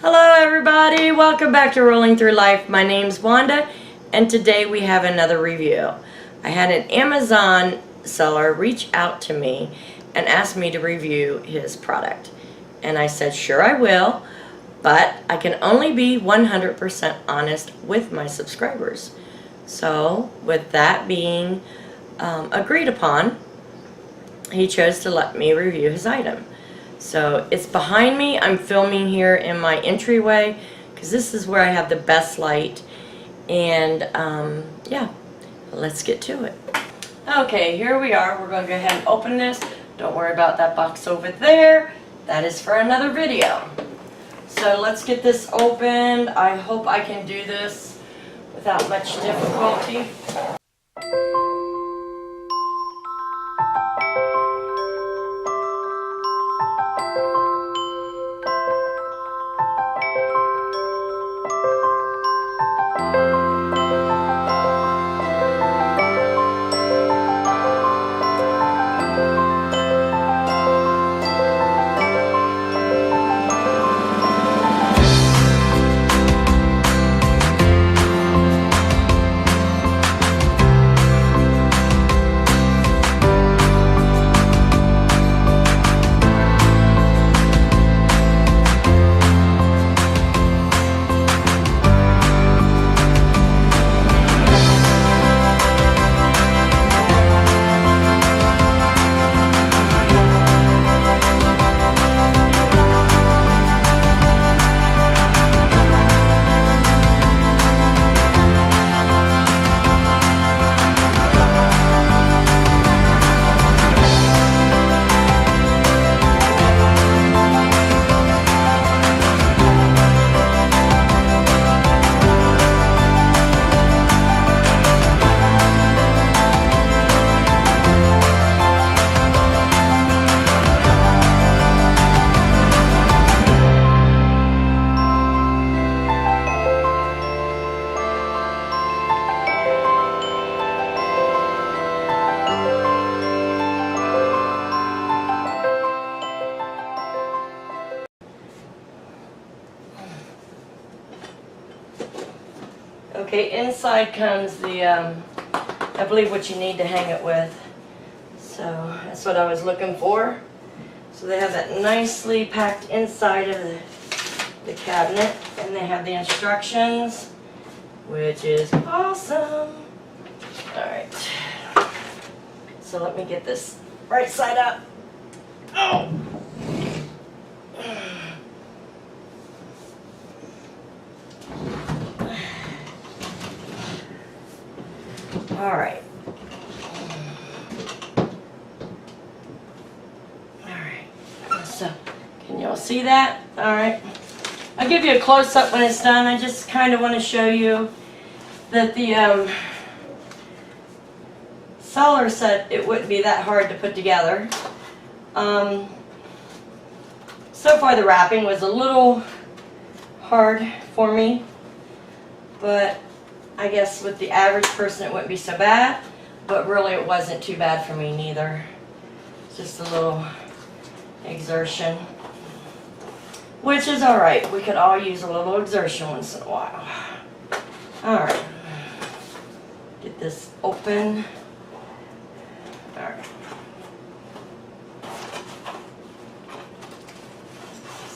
Hello everybody, welcome back to Rolling Through Life. My name's Wanda and today we have another review. I had an Amazon seller reach out to me and ask me to review his product. And I said, sure I will, but I can only be 100% honest with my subscribers. So with that being agreed upon, he chose to let me review his item. So it's behind me. I'm filming here in my entryway because this is where I have the best light. And yeah, let's get to it. Okay, here we are. We're going to go ahead and open this. Don't worry about that box over there. That is for another video. So let's get this opened. I hope I can do this without much difficulty. Okay, inside comes the, I believe what you need to hang it with. So that's what I was looking for. So they have that nicely packed inside of the cabinet, and they have the instructions, which is awesome. Alright, so let me get this right side up. Oh! Alright. Alright. So, can y'all see that? Alright. I'll give you a close-up when it's done. I just kind of want to show you that the seller said it wouldn't be that hard to put together. So far the wrapping was a little hard for me, but I guess with the average person it wouldn't be so bad, but really it wasn't too bad for me neither. Just a little exertion, which is alright. We could all use a little exertion once in a while. Alright, get this open. Alright.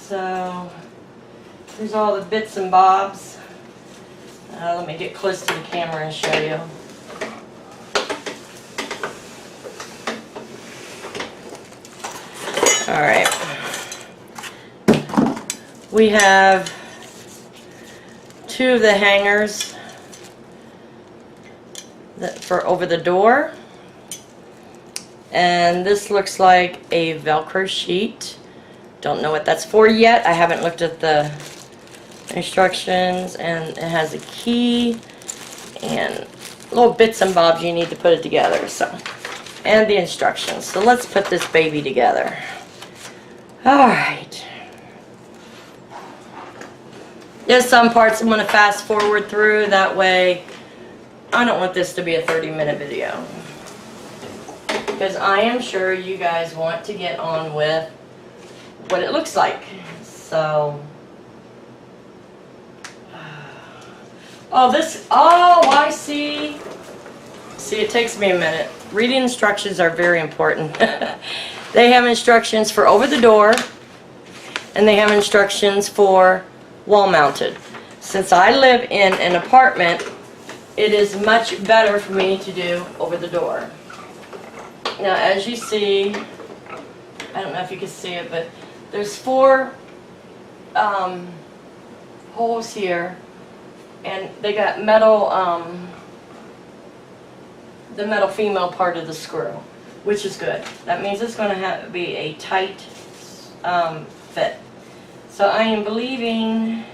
So, here's all the bits and bobs. Let me get close to the camera and show you. Alright. We have two of the hangers for over the door. And this looks like a Velcro sheet. Don't know what that's for yet. I haven't looked at the instructions, and it has a key and little bits and bobs you need to put it together. So, and the instructions. So let's put this baby together. Alright. There's some parts I'm going to fast forward through. That way I don't want this to be a 30-minute video, because I am sure you guys want to get on with what it looks like. So Oh, oh, I see. See, it takes me a minute. Reading instructions are very important. They have instructions for over the door, and they have instructions for wall mounted. Since I live in an apartment, it is much better for me to do over the door. Now, as you see, I don't know if you can see it, but there's 4 holes here, and they got metal, the metal female part of the screw, which is good. That means it's going to be a tight fit. So I am believing,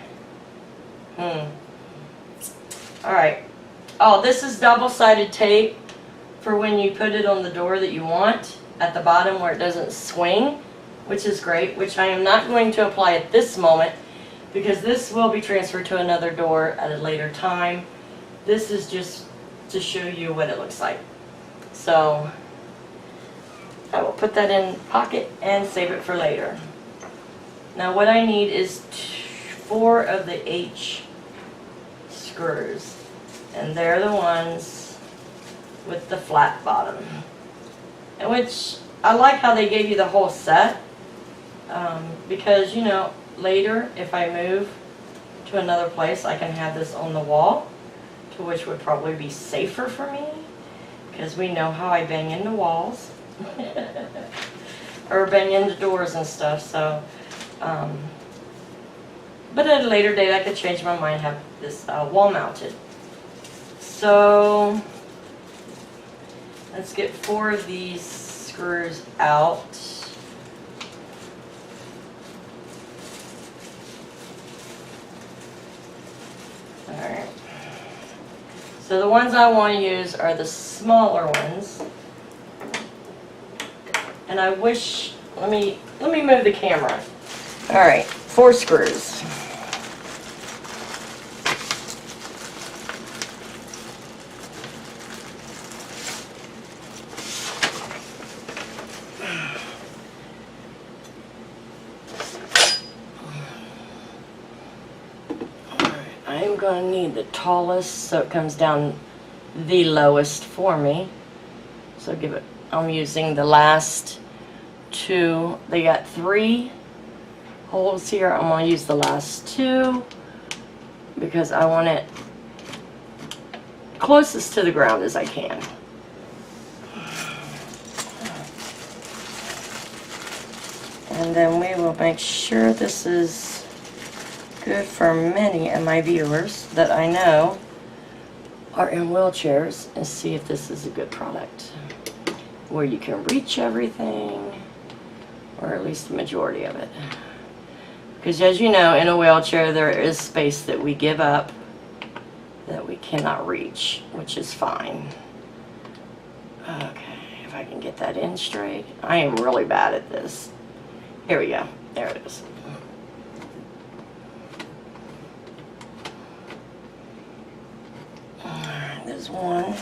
alright. Oh, this is double-sided tape for when you put it on the door that you want at the bottom where it doesn't swing, which is great, which I am not going to apply at this moment because this will be transferred to another door at a later time. This is just to show you what it looks like. So I will put that in pocket and save it for later. Now what I need is 4 of the H screws, and they're the ones with the flat bottom, and which I like how they gave you the whole set, because you know later if I move to another place I can have this on the wall, to which would probably be safer for me because we know how I bang into walls or bang into doors and stuff. So but at a later date I could change my mind and have this wall mounted. So let's get 4 of these screws out. Alright. So the ones I want to use are the smaller ones. And I wish, let me move the camera. Alright, 4 screws. I'm going to need the tallest so it comes down the lowest for me. So I'm using the last 2. They got 3 holes here. I'm going to use the last 2 because I want it closest to the ground as I can. And then we will make sure this is good for many of my viewers that I know are in wheelchairs, and see if this is a good product where you can reach everything, or at least the majority of it. Because as you know, in a wheelchair there is space that we give up that we cannot reach, which is fine. Okay, if I can get that in straight. I am really bad at this. Here we go. There it is. Alright, there's one.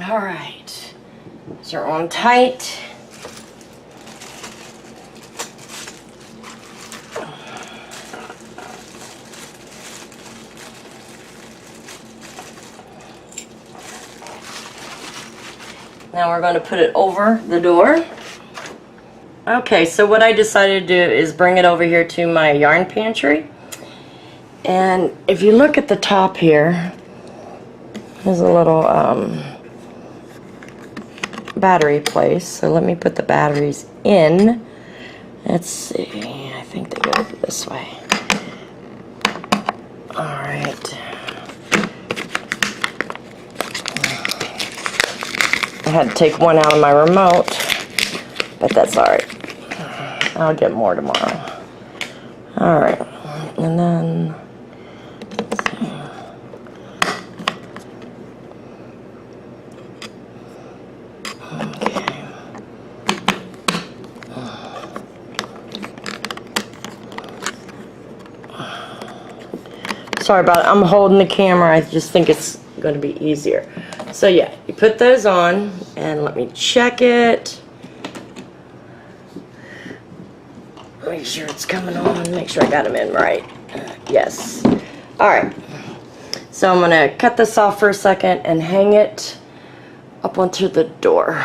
All right, these are on tight. Now we're going to put it over the door. Okay, so what I decided to do is bring it over here to my yarn pantry. And if you look at the top here, there's a little battery place. So let me put the batteries in. Let's see, I think they go this way. Alright. I had to take one out of my remote, but that's alright. I'll get more tomorrow. Alright, and then let's see. Okay. Sorry about it. I'm holding the camera. I just think it's going to be easier. So yeah, you put those on, and let me check it. Make sure it's coming on. Make sure I got them in right. Yes. Alright. So I'm going to cut this off for a second and hang it up onto the door.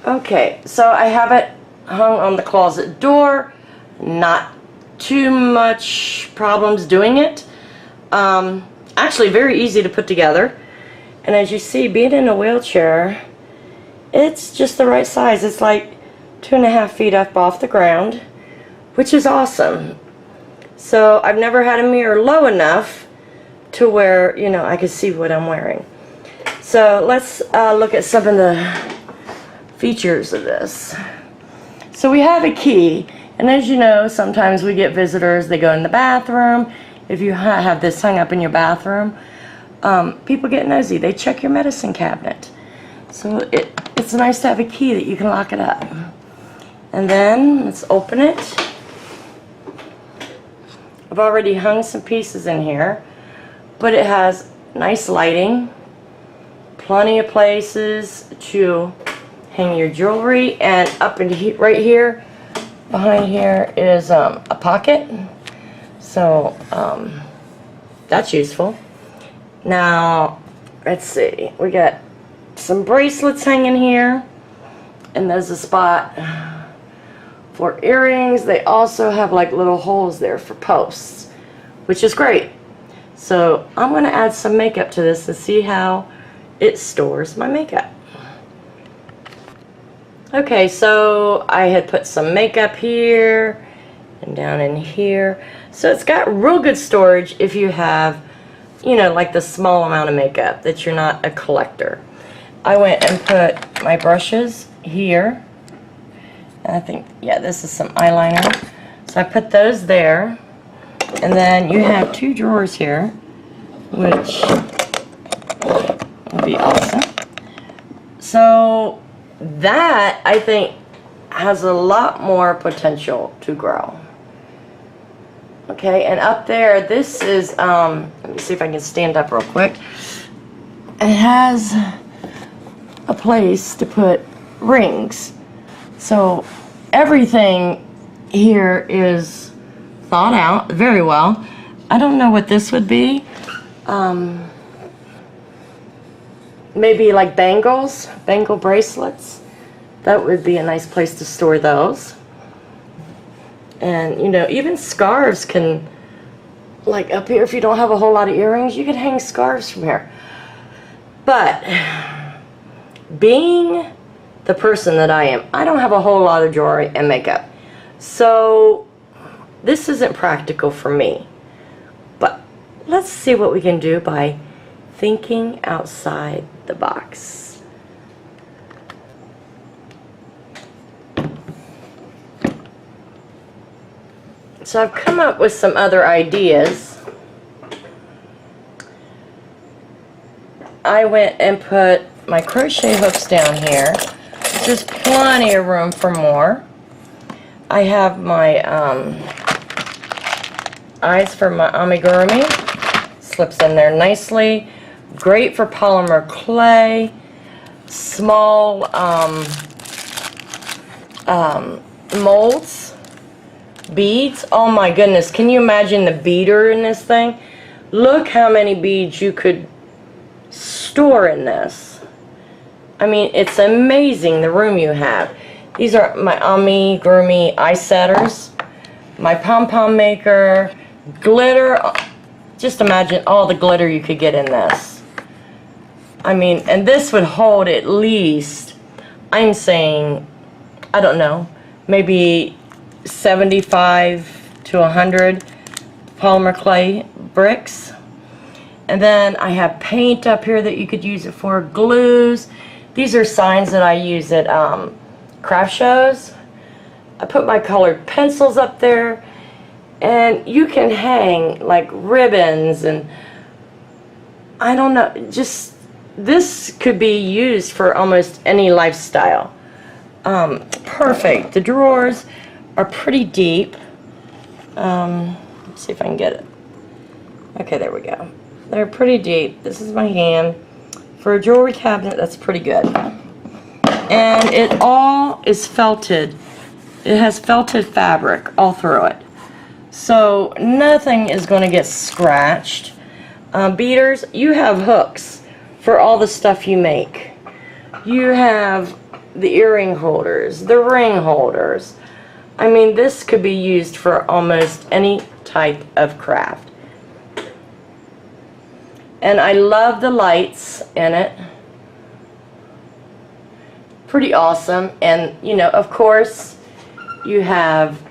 Okay, so I have it hung on the closet door. Not too much problems doing it. Actually very easy to put together. And as you see, being in a wheelchair, it's just the right size. It's like 2.5 feet up off the ground, which is awesome. So I've never had a mirror low enough to where, you know, I can see what I'm wearing. So let's look at some of the features of this. So we have a key, and as you know, sometimes we get visitors, they go in the bathroom. If you have this hung up in your bathroom, people get nosy. They check your medicine cabinet. So it's nice to have a key that you can lock it up. And then let's open it. I've already hung some pieces in here, but it has nice lighting, plenty of places to hang your jewelry, and up in right here, behind here is a pocket. So that's useful. Now, let's see, we got some bracelets hanging here, and there's a spot for earrings. They also have like little holes there for posts, which is great. So I'm going to add some makeup to this and see how it stores my makeup. Okay, so I had put some makeup here and down in here. So it's got real good storage if you have, you know, like the small amount of makeup that you're not a collector. I went and put my brushes here. I think, yeah, this is some eyeliner. So I put those there. And then you have 2 drawers here, which would be awesome. So that, I think, has a lot more potential to grow. Okay, and up there, this is, let me see if I can stand up real quick. It has a place to put rings. So everything here is thought out very well. I don't know what this would be. Maybe like bangles, bangle bracelets. That would be a nice place to store those. And, you know, even scarves can, like up here, if you don't have a whole lot of earrings, you can hang scarves from here. But being the person that I am, I don't have a whole lot of jewelry and makeup. So this isn't practical for me. But let's see what we can do by thinking outside the box. So I've come up with some other ideas. I went and put my crochet hooks down here. There's plenty of room for more. I have my eyes for my amigurumi. Slips in there nicely. Great for polymer clay, small molds, beads. Oh my goodness, can you imagine the beader in this thing? Look how many beads you could store in this. I mean, it's amazing the room you have. These are my amigurumi eye setters, my pom-pom maker, glitter. Just imagine all the glitter you could get in this. I mean, and this would hold at least, I'm saying, I don't know, maybe 75 to 100 polymer clay bricks. And then I have paint up here that you could use it for, glues. These are signs that I use at craft shows. I put my colored pencils up there, and you can hang like ribbons, and I don't know, just this could be used for almost any lifestyle. Perfect. The drawers are pretty deep. Let's see if I can get it. Okay, there we go. They're pretty deep. This is my hand. For a jewelry cabinet, that's pretty good. And it all is felted. It has felted fabric all through it. So nothing is going to get scratched. Beaders, you have hooks for all the stuff you make. You have the earring holders, the ring holders. I mean, this could be used for almost any type of craft. And I love the lights in it. Pretty awesome. And, you know, of course, you have,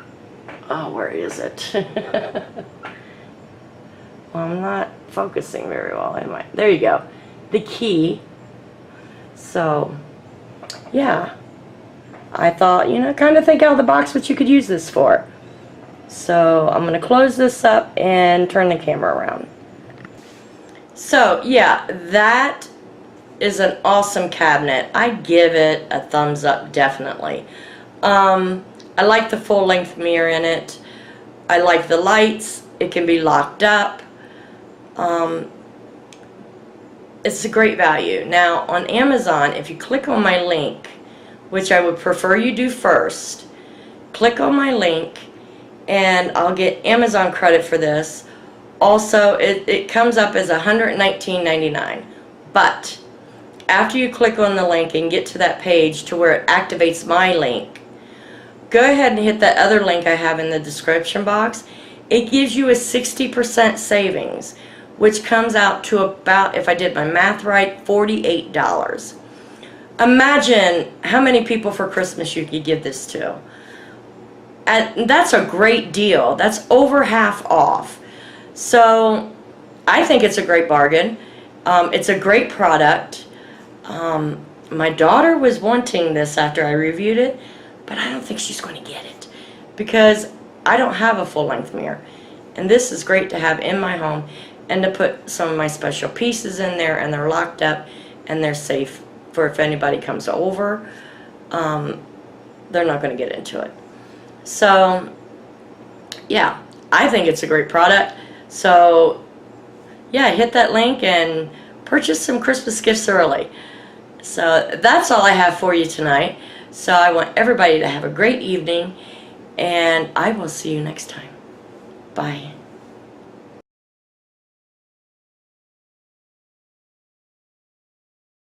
oh, where is it? Well, I'm not focusing very well, am I? There you go. The key. So, yeah. I thought, you know, kind of think out of the box what you could use this for. So, I'm going to close this up and turn the camera around. So, yeah, that is an awesome cabinet. I give it a thumbs up, definitely. I like the full-length mirror in it. I like the lights. It can be locked up. It's a great value. Now, on Amazon, if you click on my link, which I would prefer you do first, click on my link, and I'll get Amazon credit for this. Also, it comes up as $119.99. But after you click on the link and get to that page to where it activates my link, go ahead and hit that other link I have in the description box. It gives you a 60% savings, which comes out to about, if I did my math right, $48. Imagine how many people for Christmas you could give this to. And that's a great deal. That's over half off. So I think it's a great bargain. It's a great product. My daughter was wanting this after I reviewed it, but I don't think she's going to get it because I don't have a full-length mirror. And this is great to have in my home and to put some of my special pieces in there, and they're locked up and they're safe for if anybody comes over. They're not going to get into it. So, yeah, I think it's a great product. So, yeah, hit that link and purchase some Christmas gifts early. So, that's all I have for you tonight. So, I want everybody to have a great evening, and I will see you next time. Bye.